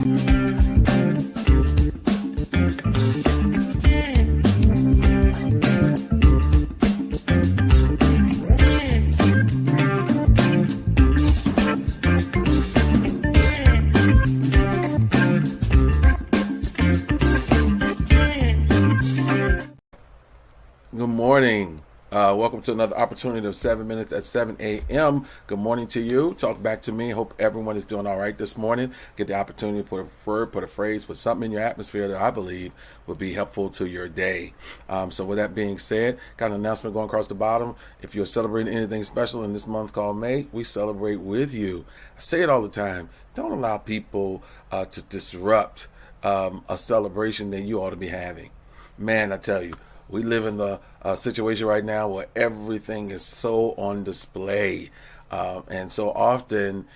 Good morning. Welcome to another opportunity of 7 minutes at 7 a.m. Good morning to you. Talk back to me. Hope everyone is doing all right this morning. Get the opportunity to put a word, put a phrase, put something in your atmosphere that I believe will be helpful to your day. So with that being said, got an announcement going across the bottom. If you're celebrating anything special in this month called May, we celebrate with you. I say it all the time. Don't allow people to disrupt a celebration that you ought to be having. Man, I tell you, we live in the situation right now where everything is so on display. And so often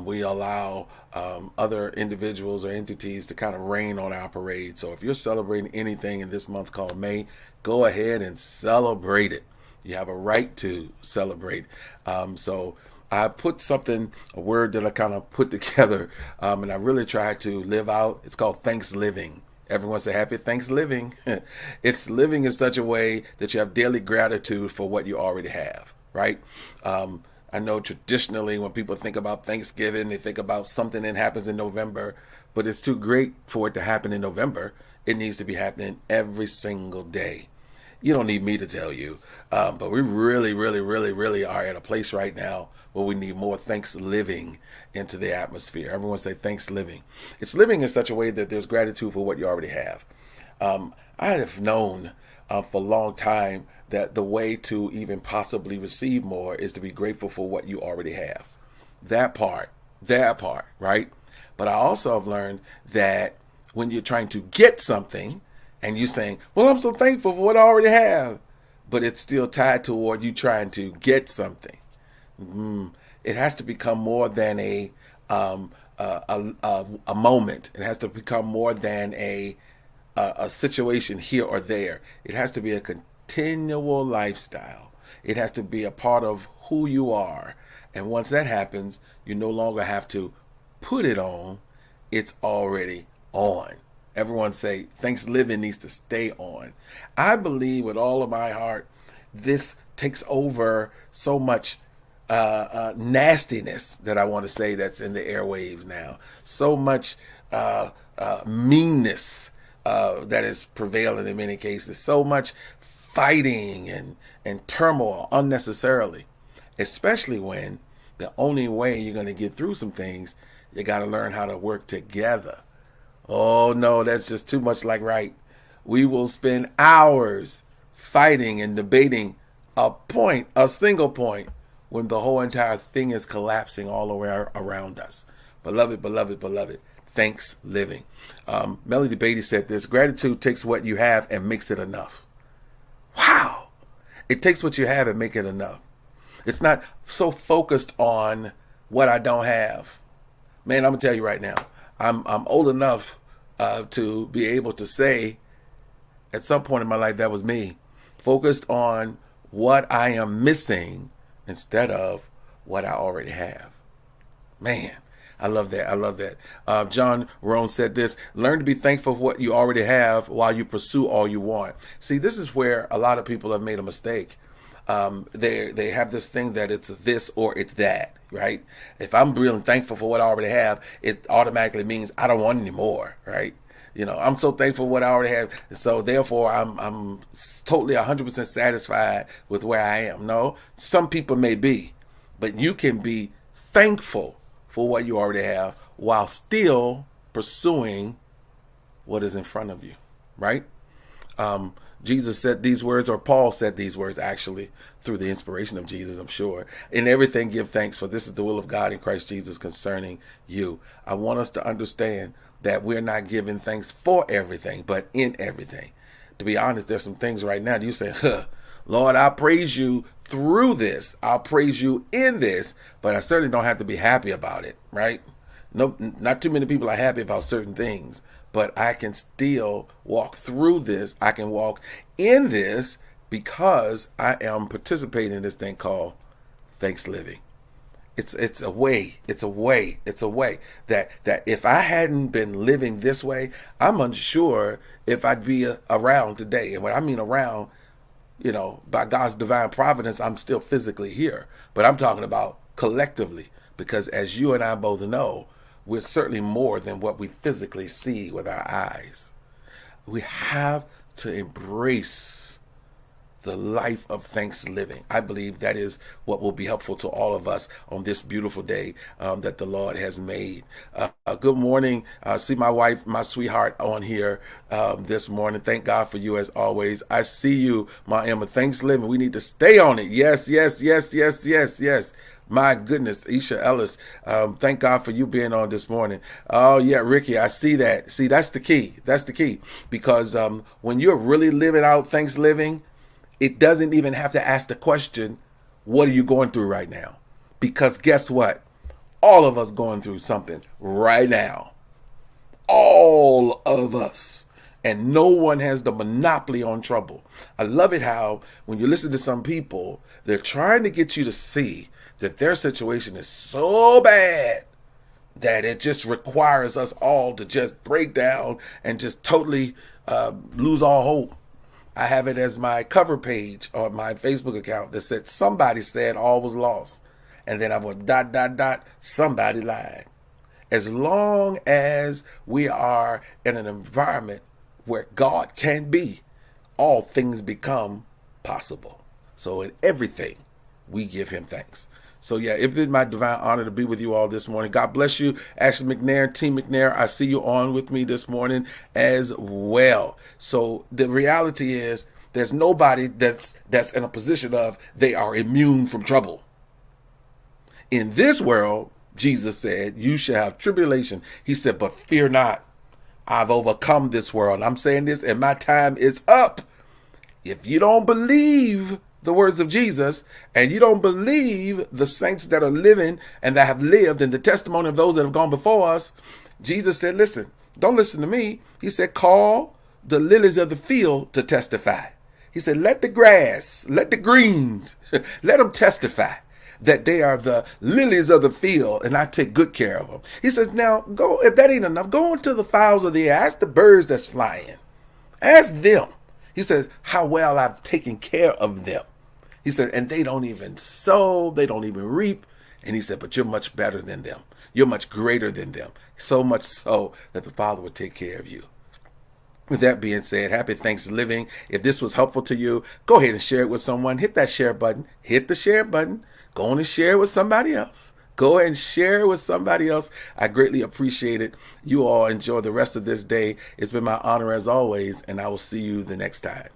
we allow other individuals or entities to kind of rain on our parade. So if you're celebrating anything in this month called May, go ahead and celebrate it. You have a right to celebrate. So I put a word that I kind of put together, and I really tried to live out. It's called Thanksgiving. Everyone say happy Thanksgiving. It's living in such a way that you have daily gratitude for what you already have, right? I know traditionally when people think about Thanksgiving, they think about something that happens in November, but it's too great for it to happen in November. It needs to be happening every single day. You don't need me to tell you, but we really, really, really, really are at a place right now where we need more Thanksgiving into the atmosphere. Everyone say Thanksgiving. It's living in such a way that there's gratitude for what you already have. I have known for a long time that the way to even possibly receive more is to be grateful for what you already have. That part, right? But I also have learned that when you're trying to get something and you're saying, well, I'm so thankful for what I already have, but it's still tied toward you trying to get something. It has to become more than a moment. It has to become more than a situation here or there. It has to be a continual lifestyle. It has to be a part of who you are. And once that happens, you no longer have to put it on. It's already on. Everyone say Thanksgiving needs to stay on. I believe with all of my heart, this takes over so much nastiness that I want to say that's in the airwaves now. So much meanness that is prevalent in many cases. So much fighting and turmoil unnecessarily, especially when the only way you're going to get through some things, you got to learn how to work together. Oh no, that's just too much like right. We will spend hours fighting and debating a single point, when the whole entire thing is collapsing all around us. Beloved, Thanksgiving. Melody Beatty said this: gratitude takes what you have and makes it enough. Wow. It takes what you have and make it enough. It's not so focused on what I don't have. Man, I'm going to tell you right now, I'm old enough to be able to say at some point in my life that was me. Focused on what I am missing instead of what I already have. Man, I love that. John Rohn said this: learn to be thankful for what you already have while you pursue all you want. See, this is where a lot of people have made a mistake. They have this thing that it's this or it's that, right? If I'm really thankful for what I already have, it automatically means I don't want any more, right? You know, I'm so thankful for what I already have, so therefore I'm totally 100% satisfied with where I am. No, some people may be, but you can be thankful for what you already have while still pursuing what is in front of you, right? Jesus said these words, or Paul said these words actually, through the inspiration of Jesus, I'm sure. In everything give thanks, for this is the will of God in Christ Jesus concerning you. I want us to understand that we're not giving thanks for everything, but in everything. To be honest, there's some things right now that you say, Lord, I praise you through this. I'll praise you in this, but I certainly don't have to be happy about it, right? No, not too many people are happy about certain things, but I can still walk through this. I can walk in this because I am participating in this thing called Thanksgiving. It's a way. It's a way. It's a way that if I hadn't been living this way, I'm unsure if I'd be around today. And when I mean around, by God's divine providence, I'm still physically here. But I'm talking about collectively, because as you and I both know, we're certainly more than what we physically see with our eyes. We have to embrace the life of thanksgiving. I believe that is what will be helpful to all of us on this beautiful day that the Lord has made. Good morning. See my wife, my sweetheart, on here this morning. Thank God for you as always. I see you, my Emma. Thanksgiving. We need to stay on it. Yes, yes, yes, yes, yes, yes. My goodness, Isha Ellis, thank God for you being on this morning. Oh, yeah, Ricky, I see that. See, that's the key. That's the key. Because when you're really living out Thanksgiving, it doesn't even have to ask the question, what are you going through right now? Because guess what? All of us going through something right now. All of us. And no one has the monopoly on trouble. I love it how when you listen to some people, they're trying to get you to see that their situation is so bad that it just requires us all to just break down and just totally lose all hope. I have it as my cover page on my Facebook account that said, somebody said all was lost. And then I went ... somebody lied. As long as we are in an environment where God can be, all things become possible. So in everything, we give him thanks. So yeah, it's been my divine honor to be with you all this morning. God bless you. Ashley McNair, Team McNair, I see you on with me this morning as well. So the reality is there's nobody that's in a position of they are immune from trouble. In this world, Jesus said, you shall have tribulation. He said, but fear not. I've overcome this world. I'm saying this and my time is up. If you don't believe the words of Jesus, and you don't believe the saints that are living and that have lived and the testimony of those that have gone before us, Jesus said, listen, don't listen to me. He said, call the lilies of the field to testify. He said, let the grass, let the greens, let them testify that they are the lilies of the field and I take good care of them. He says, now go, if that ain't enough, go into the fowls of the air. Ask the birds that's flying. Ask them. He says, how well I've taken care of them. He said, and they don't even sow, they don't even reap. And he said, but you're much better than them. You're much greater than them. So much so that the Father will take care of you. With that being said, happy Thanksgiving. If this was helpful to you, go ahead and share it with someone. Hit that share button. Hit the share button. Go on and share it with somebody else. Go ahead and share it with somebody else. I greatly appreciate it. You all enjoy the rest of this day. It's been my honor as always, and I will see you the next time.